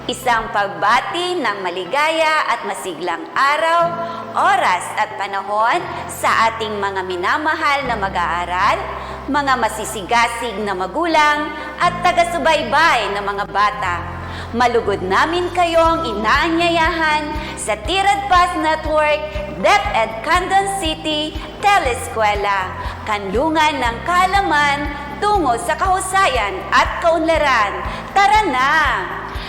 Isang pagbati ng maligaya at masiglang araw, oras at panahon sa ating mga minamahal na mag-aaral, mga masisigasig na magulang at taga-subaybay na mga bata. Malugod namin kayong inaanyayahan sa Tirad Pass Network, DepEd Candon City, Teleskwela, kanlungan ng kaalaman tungo sa kahusayan at kaunlaran. Tara na!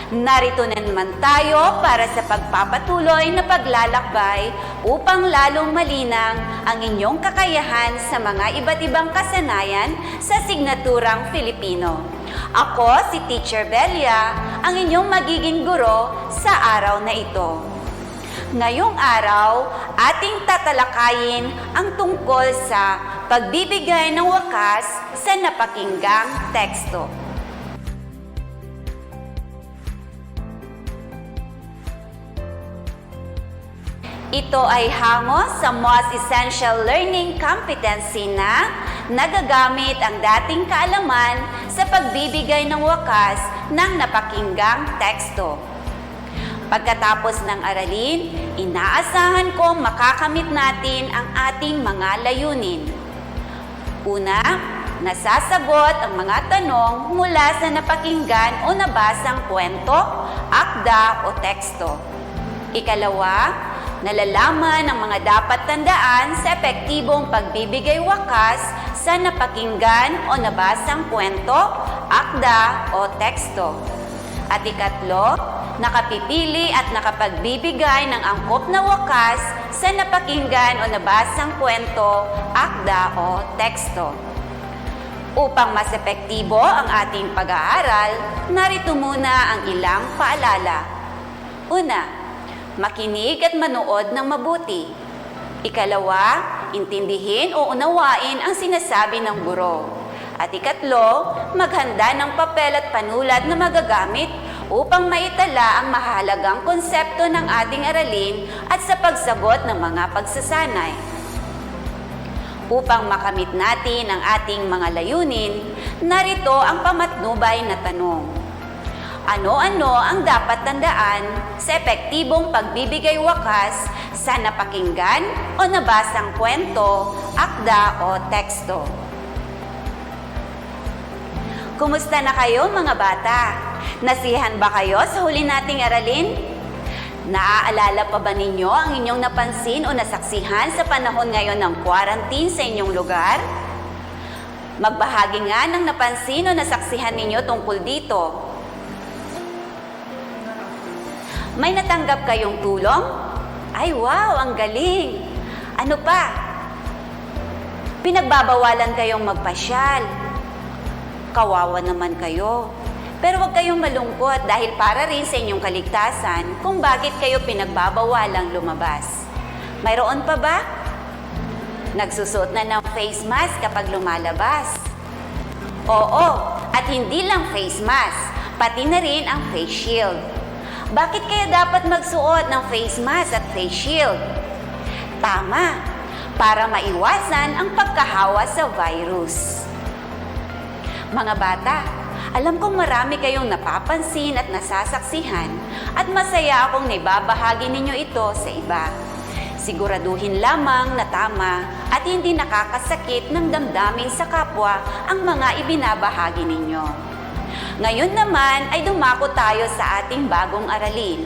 Narito na naman tayo para sa pagpapatuloy na paglalakbay upang lalong malinang ang inyong kakayahan sa mga iba't ibang kasanayan sa signaturang Filipino. Ako si Teacher Belia, ang inyong magiging guro sa araw na ito. Ngayong araw, ating tatalakayin ang tungkol sa pagbibigay ng wakas sa napakinggang teksto. Ito ay hango sa most essential learning competency na nagagamit ang dating kaalaman sa pagbibigay ng wakas ng napakinggang teksto. Pagkatapos ng aralin, inaasahan kong makakamit natin ang ating mga layunin. Una, nasasagot ang mga tanong mula sa napakinggan o nabasang kwento, akda o teksto. Ikalawa, nalalaman ang mga dapat tandaan sa epektibong pagbibigay wakas sa napakinggan o nabasang kwento, akda o teksto. At ikatlo, nakapipili at nakapagbibigay ng angkop na wakas sa napakinggan o nabasang kwento, akda o teksto. Upang mas epektibo ang ating pag-aaral, narito muna ang ilang paalala. Una, makinig at manood ng mabuti. Ikalawa, intindihin o unawain ang sinasabi ng guro. At ikatlo, maghanda ng papel at panulat na magagamit upang maitala ang mahalagang konsepto ng ating aralin at sa pagsagot ng mga pagsasanay. Upang makamit natin ang ating mga layunin, narito ang pamatnubay na tanong. Ano-ano ang dapat tandaan sa epektibong pagbibigay wakas sa napakinggan o nabasang kwento, akda o teksto? Kumusta na kayo mga bata? Nasiyahan ba kayo sa huli nating aralin? Naaalala pa ba ninyo ang inyong napansin o nasaksihan sa panahon ngayon ng quarantine sa inyong lugar? Magbahagi nga ng napansin o nasaksihan ninyo tungkol dito. May natanggap kayong tulong? Ay wow, ang galing! Ano pa? Pinagbabawalan kayong magpasyal. Kawawa naman kayo. Pero huwag kayong malungkot dahil para rin sa inyong kaligtasan kung bakit kayo pinagbabawalang lumabas. Mayroon pa ba? Nagsusuot na ng face mask kapag lumalabas. Oo, at hindi lang face mask, pati na rin ang face shield. Bakit kaya dapat magsuot ng face mask at face shield? Tama, para maiwasan ang pagkahawa sa virus. Mga bata, alam kong marami kayong napapansin at nasasaksihan at masaya akong naibabahagi ninyo ito sa iba. Siguraduhin lamang na tama at hindi nakakasakit ng damdamin sa kapwa ang mga ibinabahagi ninyo. Ngayon naman ay dumako tayo sa ating bagong aralin.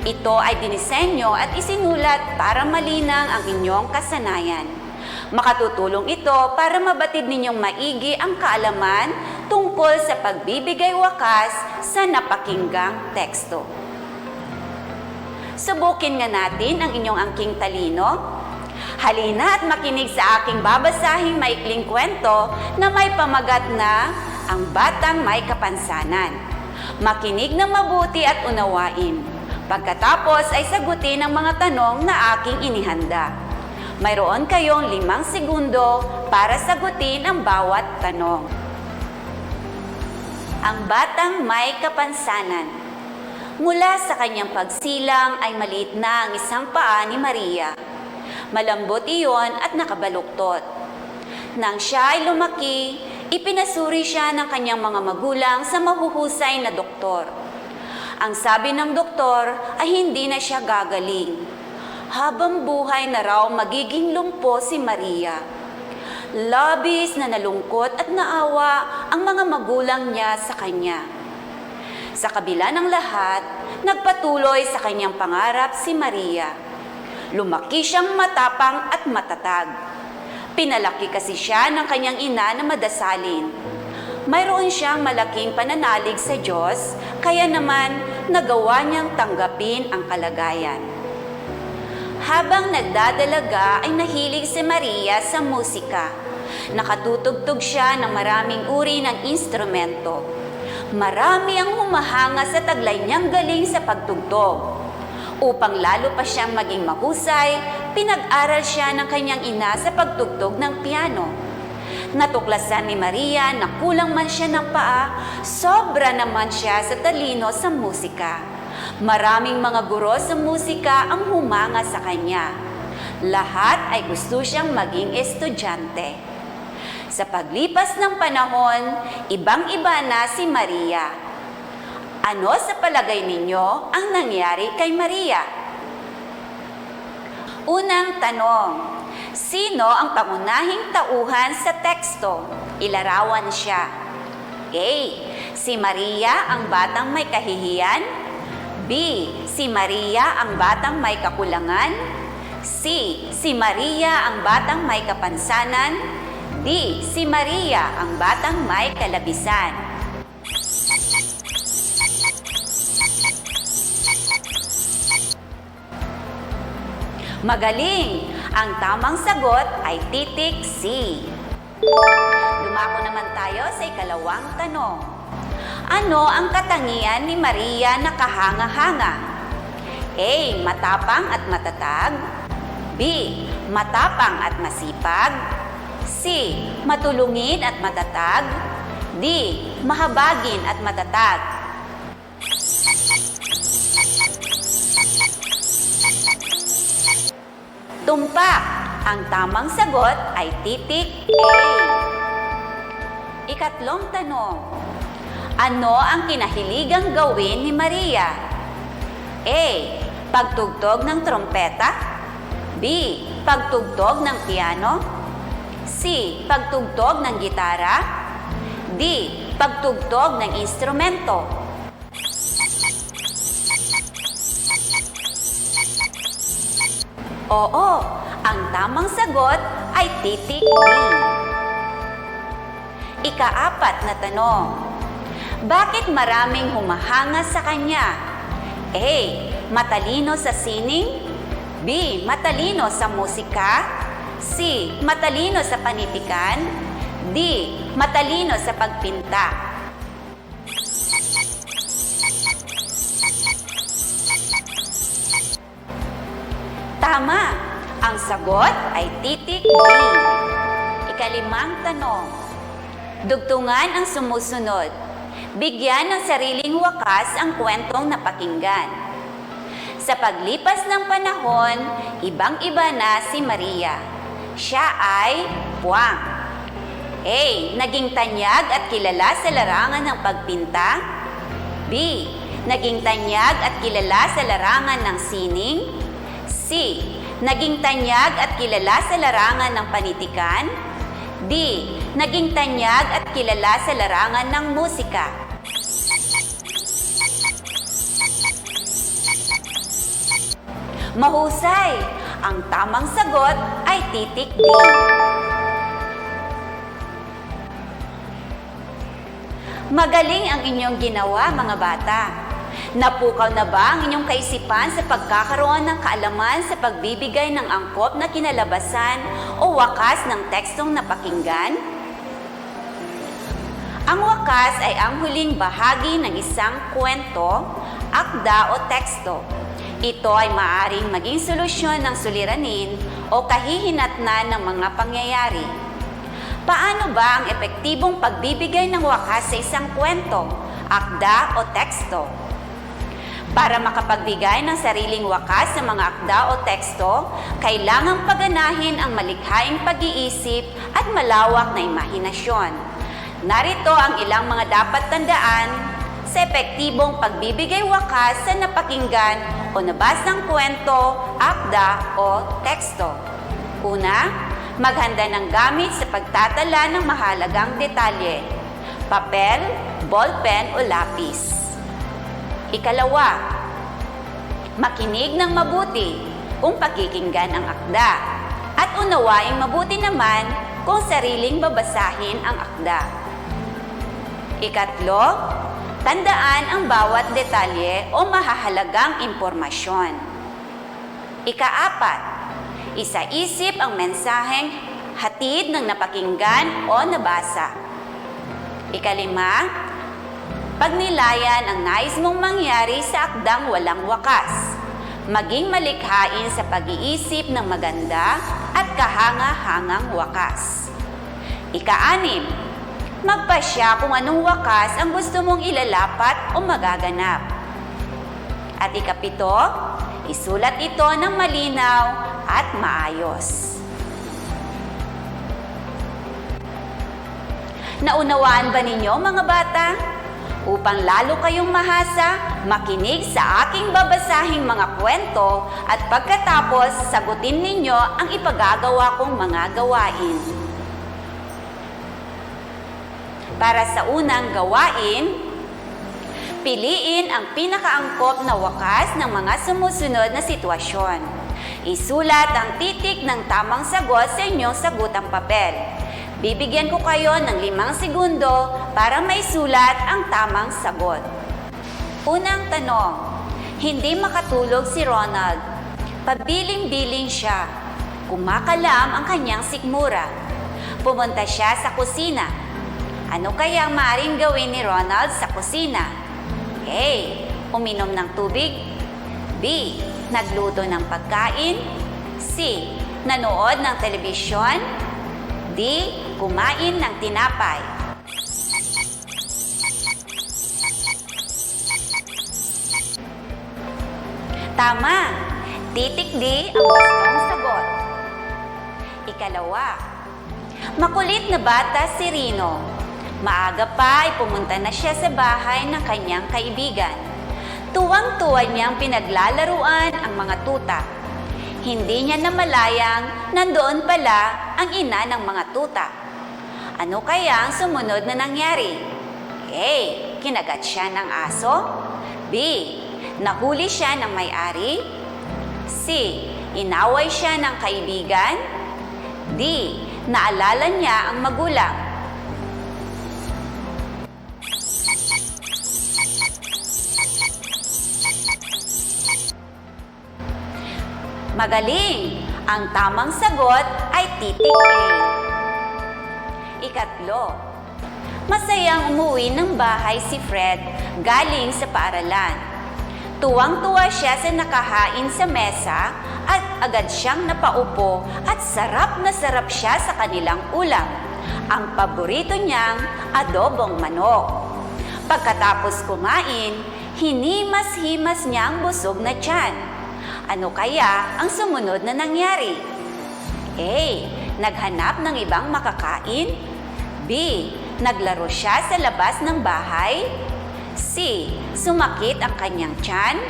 Ito ay dinisenyo at isinulat para malinang ang inyong kasanayan. Makatutulong ito para mabatid ninyong maigi ang kaalaman tungkol sa pagbibigay wakas sa napakinggang teksto. Subukin nga natin ang inyong angking talino. Halina at makinig sa aking babasahing maikling kwento na may pamagat na Ang Batang May Kapansanan. Makinig ng mabuti at unawain. Pagkatapos ay sagutin ang mga tanong na aking inihanda. Mayroon kayong 5 segundo para sagutin ang bawat tanong. Ang Batang May Kapansanan. Mula sa kanyang pagsilang ay maliit na ang isang paa ni Maria. Malambot iyon at nakabaluktot. Nang siya ay lumaki, ipinasuri siya ng kanyang mga magulang sa mahuhusay na doktor. Ang sabi ng doktor ay hindi na siya gagaling. Habang buhay na raw magiging lumpo si Maria. Labis na nalungkot at naawa ang mga magulang niya sa kanya. Sa kabila ng lahat, nagpatuloy sa kanyang pangarap si Maria. Lumaki siyang matapang at matatag. Pinalaki kasi siya ng kanyang ina na madasalin. Mayroon siyang malaking pananalig sa Diyos, kaya naman nagawa niyang tanggapin ang kalagayan. Habang nagdadalaga ay nahilig si Maria sa musika. Nakatutugtog siya ng maraming uri ng instrumento. Marami ang humahanga sa taglay niyang galing sa pagtugtog. Upang lalo pa siyang maging mahusay, pinag-aral siya ng kanyang ina sa pagtugtog ng piano. Natuklasan ni Maria na kulang man siya ng paa, sobra naman siya sa talino sa musika. Maraming mga guro sa musika ang humanga sa kanya. Lahat ay gusto siyang maging estudyante. Sa paglipas ng panahon, ibang-iba na si Maria. Ano sa palagay ninyo ang nangyari kay Maria? Unang tanong, sino ang pangunahing tauhan sa teksto? Ilarawan siya. A. Si Maria ang batang may kahihiyan. B. Si Maria ang batang may kakulangan. C. Si Maria ang batang may kapansanan. D. Si Maria ang batang may kalabisan. Magaling! Ang tamang sagot ay titik C. Dumako naman tayo sa ikalawang tanong. Ano ang katangian ni Maria na kahanga-hanga? A. Matapang at matatag. B. Matapang at masipag. C. Matulungin at matatag. D. Mahabagin at matatag. Tumpak! Ang tamang sagot ay titik A. Ikatlong tanong. Ano ang kinahiligang gawin ni Maria? A. Pagtugtog ng trompeta. B. Pagtugtog ng piano. C. Pagtugtog ng gitara. D. Pagtugtog ng instrumento. Oo, ang tamang sagot ay titik D. Ikaapat na tanong. Bakit maraming humahanga sa kanya? A. Matalino sa sining. B. Matalino sa musika. C. Matalino sa panitikan. D. Matalino sa pagpinta. Tama! Ang sagot ay titik D. Ikalimang tanong. Dugtungan ang sumusunod. Bigyan ng sariling wakas ang kwentong napakinggan. Sa paglipas ng panahon, ibang-iba na si Maria. Siya ay puwang. A. Naging tanyag at kilala sa larangan ng pagpinta. B. Naging tanyag at kilala sa larangan ng sining. C. Naging tanyag at kilala sa larangan ng panitikan. D. Naging tanyag at kilala sa larangan ng musika. Mahusay! Ang tamang sagot ay titik D. Magaling ang inyong ginawa, mga bata. Napukaw na ba ang inyong kaisipan sa pagkakaroon ng kaalaman sa pagbibigay ng angkop na kinalabasan o wakas ng tekstong napakinggan? Ang wakas ay ang huling bahagi ng isang kwento, akda o teksto. Ito ay maaaring maging solusyon ng suliranin o kahihinatnan ng mga pangyayari. Paano ba ang epektibong pagbibigay ng wakas sa isang kwento, akda o teksto? Para makapagbigay ng sariling wakas sa mga akda o teksto, kailangang paganahin ang malikhaing pag-iisip at malawak na imahinasyon. Narito ang ilang mga dapat tandaan sa epektibong pagbibigay wakas sa napakinggan o nabasang kwento, akda o teksto. Una, maghanda ng gamit sa pagtatala ng mahalagang detalye, papel, ballpen o lapis. Ikalawa, makinig ng mabuti kung pakikinggan ang akda at unawaing mabuti naman kung sariling babasahin ang akda. Ikatlo, tandaan ang bawat detalye o mahahalagang impormasyon. Ikaapat, isa-isip ang mensaheng hatid ng napakinggan o nabasa. Ikalima, pagnilayan ang nais mong mangyari sa akdang walang wakas. Maging malikhain sa pag-iisip ng maganda at kahanga-hangang wakas. Ika-anim, magpasya kung anong wakas ang gusto mong ilalapat o magaganap. At ikapito, isulat ito ng malinaw at maayos. Naunawaan ba ninyo mga bata? Upang lalo kayong mahasa, makinig sa aking babasahing mga kwento at pagkatapos sagutin ninyo ang ipagagawa kong mga gawain. Para sa unang gawain, piliin ang pinakaangkop na wakas ng mga sumusunod na sitwasyon. Isulat ang titik ng tamang sagot sa inyong sagutang papel. Bibigyan ko kayo ng 5 segundo para maisulat ang tamang sagot. Unang tanong, hindi makatulog si Ronald. Pabiling-biling siya. Kumakalam ang kanyang sikmura. Pumunta siya sa kusina. Ano kaya ang maaaring gawin ni Ronald sa kusina? A. Uminom ng tubig. B. Nagluto ng pagkain. C. Nanood ng telebisyon. D. Kumain ng tinapay. Tama! Titik D ang wastong sagot. Ikalawa, makulit na bata si Rino. Maaga pa ay pumunta na siya sa bahay ng kanyang kaibigan. Tuwang-tuwa niyang pinaglalaruan ang mga tuta. Hindi niya namalayang nandoon pala ang ina ng mga tuta. Ano kaya ang sumunod na nangyari? A. Kinagat siya ng aso. B. Nahuli siya ng may-ari. C. Inaway siya ng kaibigan. D. Naalala niya ang magulang. Magaling! Ang tamang sagot ay titik A. Ikatlo, masayang umuwi ng bahay si Fred galing sa paaralan. Tuwang-tuwa siya sa nakahain sa mesa at agad siyang napaupo at sarap na sarap siya sa kanilang ulam. Ang paborito niyang adobong manok. Pagkatapos kumain, hinimas-himas niya ang busog na tiyan. Ano kaya ang sumunod na nangyari? A. Naghanap ng ibang makakain. B. Naglaro siya sa labas ng bahay. C. Sumakit ang kanyang tiyan.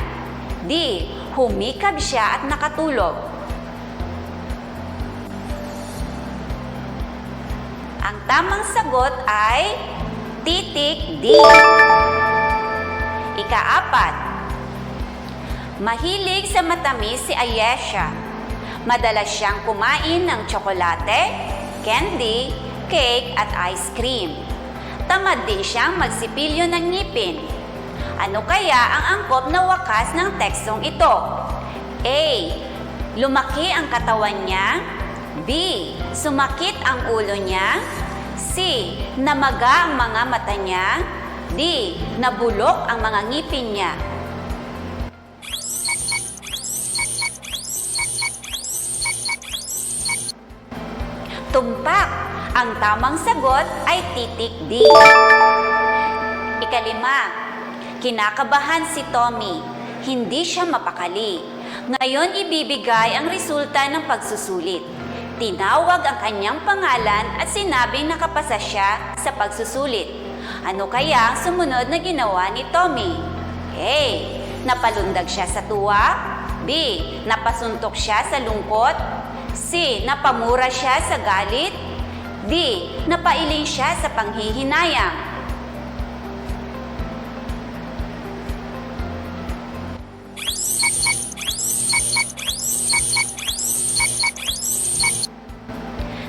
D. Humikab siya at nakatulog. Ang tamang sagot ay titik D. Ikaapat, mahilig sa matamis si Ayesha. Madalas siyang kumain ng tsokolate, candy, cake at ice cream. Tamad din siyang magsipilyo ng ngipin. Ano kaya ang angkop na wakas ng tekstong ito? A. Lumaki ang katawan niya. B. Sumakit ang ulo niya. C. Namaga ang mga mata niya. D. Nabulok ang mga ngipin niya. Tumpak! Ang tamang sagot ay titik D. Ikalima, kinakabahan si Tommy. Hindi siya mapakali. Ngayon ibibigay ang resulta ng pagsusulit. Tinawag ang kanyang pangalan at sinabing nakapasa siya sa pagsusulit. Ano kaya ang sumunod na ginawa ni Tommy? A. Napalundag siya sa tuwa. B. Napasuntok siya sa lungkot. C. Napamura siya sa galit. D. Napailing siya sa panghihinayang.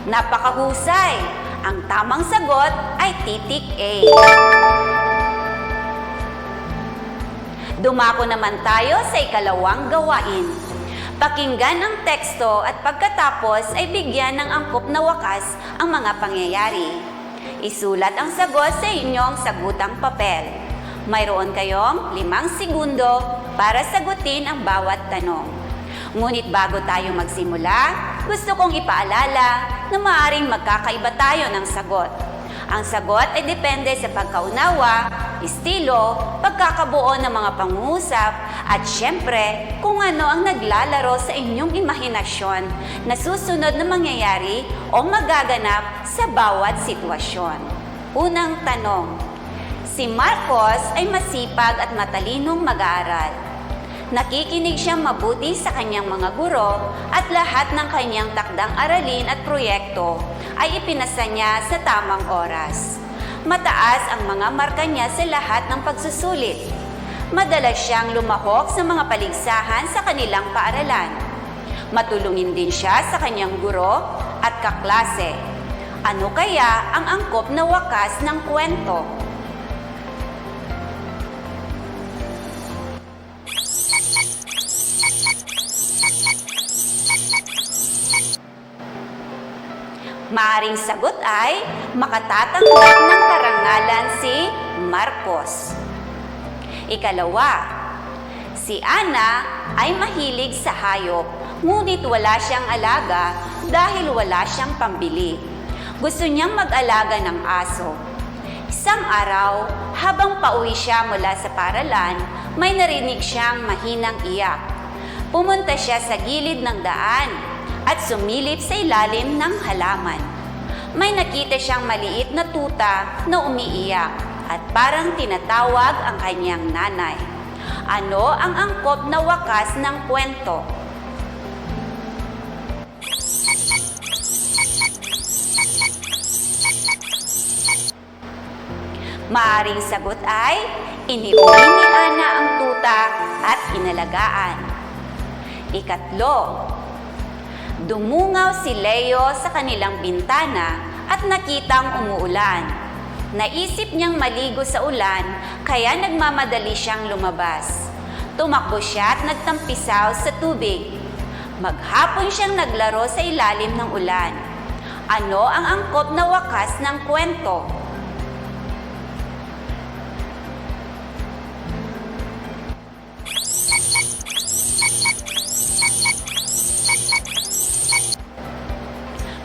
Napakahusay! Ang tamang sagot ay titik A. Dumako naman tayo sa ikalawang gawain. Pakinggan ang teksto at pagkatapos ay bigyan ng angkop na wakas ang mga pangyayari. Isulat ang sagot sa inyong sagutang papel. Mayroon kayong 5 segundo para sagutin ang bawat tanong. Ngunit bago tayo magsimula, gusto kong ipaalala na maaaring magkakaiba tayo ng sagot. Ang sagot ay depende sa pagkaunawa, estilo, pagkakabuo ng mga pangungusap, at syempre kung ano ang naglalaro sa inyong imahinasyon na susunod na mangyayari o magaganap sa bawat sitwasyon. Unang tanong, si Marcos ay masipag at matalinong mag-aaral. Nakikinig siyang mabuti sa kanyang mga guro at lahat ng kanyang takdang aralin at proyekto ay ipinasa niya sa tamang oras. Mataas ang mga marka niya sa lahat ng pagsusulit. Madalas siyang lumahok sa mga paligsahan sa kanilang paaralan. Matulungin din siya sa kanyang guro at kaklase. Ano kaya ang angkop na wakas ng kwento? Maaring sagot ay makatatanggap ng karangalan si Marcos. Ikalawa, si Ana ay mahilig sa hayop, ngunit wala siyang alaga dahil wala siyang pambili. Gusto niyang mag-alaga ng aso. Isang araw, habang pauwi siya mula sa paaralan, may narinig siyang mahinang iyak. Pumunta siya sa gilid ng daan at sumilip sa ilalim ng halaman. May nakita siyang maliit na tuta na umiiyak at parang tinatawag ang kanyang nanay. Ano ang angkop na wakas ng kwento? Maaring sagot ay iniuwi ni Ana ang tuta at inalagaan. Ikatlo, dumungaw si Leo sa kanilang bintana at nakitang umuulan. Naisip niyang maligo sa ulan kaya nagmamadali siyang lumabas. Tumakbo siya at nagtampisaw sa tubig. Maghapon siyang naglaro sa ilalim ng ulan. Ano ang angkop na wakas ng kwento?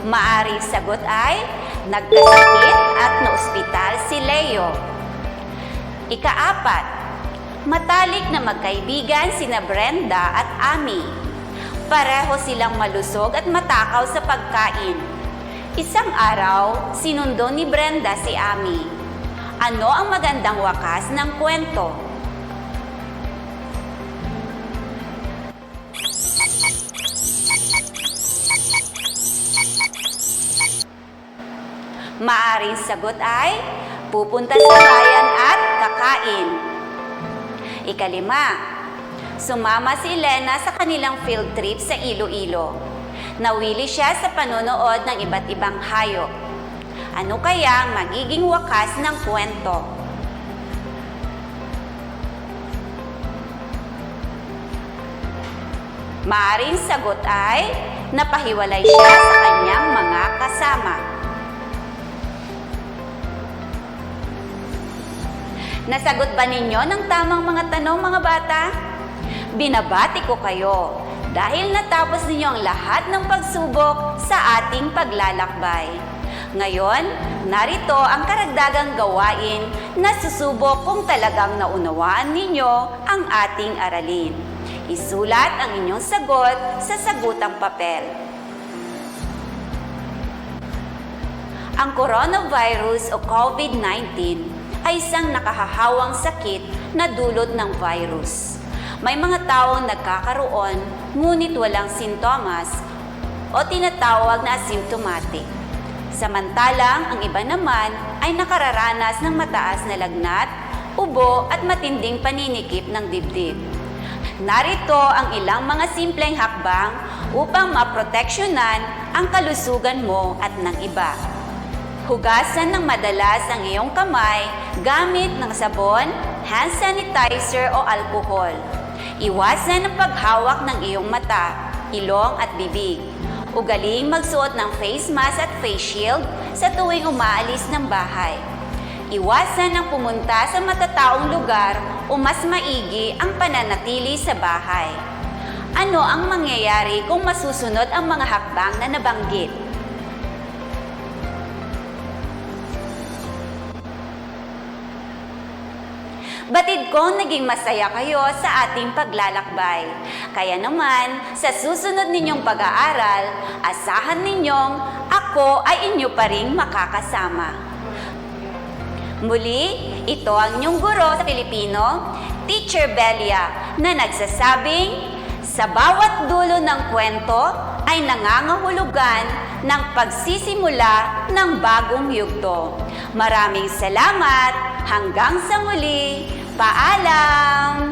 Maaring sagot ay nagkasakit at naospital si Leo. Ikaapat, matalik na magkaibigan sina Brenda at Ami. Pareho silang malusog at matakaw sa pagkain. Isang araw, sinundo ni Brenda si Ami. Ano ang magandang wakas ng kwento? Maaring sagot ay pupunta sa bayan at kakain. Ikalima, sumama si Elena sa kanilang field trip sa Iloilo. Nawili siya sa panonood ng iba't ibang hayop. Ano kaya ang magiging wakas ng kwento? Maaring sagot ay napahiwalay siya sa kanyang mga kasama. Nasagot ba ninyo ng tamang mga tanong, mga bata? Binabati ko kayo dahil natapos ninyo ang lahat ng pagsubok sa ating paglalakbay. Ngayon, narito ang karagdagang gawain na susubok kung talagang naunawaan ninyo ang ating aralin. Isulat ang inyong sagot sa sagutang papel. Ang coronavirus o COVID-19 ay isang nakahahawang sakit na dulot ng virus. May mga taong nagkakaroon ngunit walang sintomas o tinatawag na asymptomatic. Samantalang ang iba naman ay nakararanas ng mataas na lagnat, ubo at matinding paninikip ng dibdib. Narito ang ilang mga simpleng hakbang upang maproteksyonan ang kalusugan mo at ng iba. Hugasan ng madalas ang iyong kamay gamit ng sabon, hand sanitizer o alcohol. Iwasan ang paghawak ng iyong mata, ilong at bibig. Ugaling magsuot ng face mask at face shield sa tuwing umaalis ng bahay. Iwasan ang pumunta sa matataong lugar o mas maigi ang pananatili sa bahay. Ano ang mangyayari kung masusunod ang mga hakbang na nabanggit? Batid kong naging masaya kayo sa ating paglalakbay. Kaya naman, sa susunod ninyong pag-aaral, asahan ninyong ako ay inyo pa ring makakasama. Muli, ito ang inyong guro sa Pilipino, Teacher Belia, na nagsasabing, sa bawat dulo ng kwento ay nangangahulugan ng pagsisimula ng bagong yugto. Maraming salamat! Hanggang sa muli! Paalam!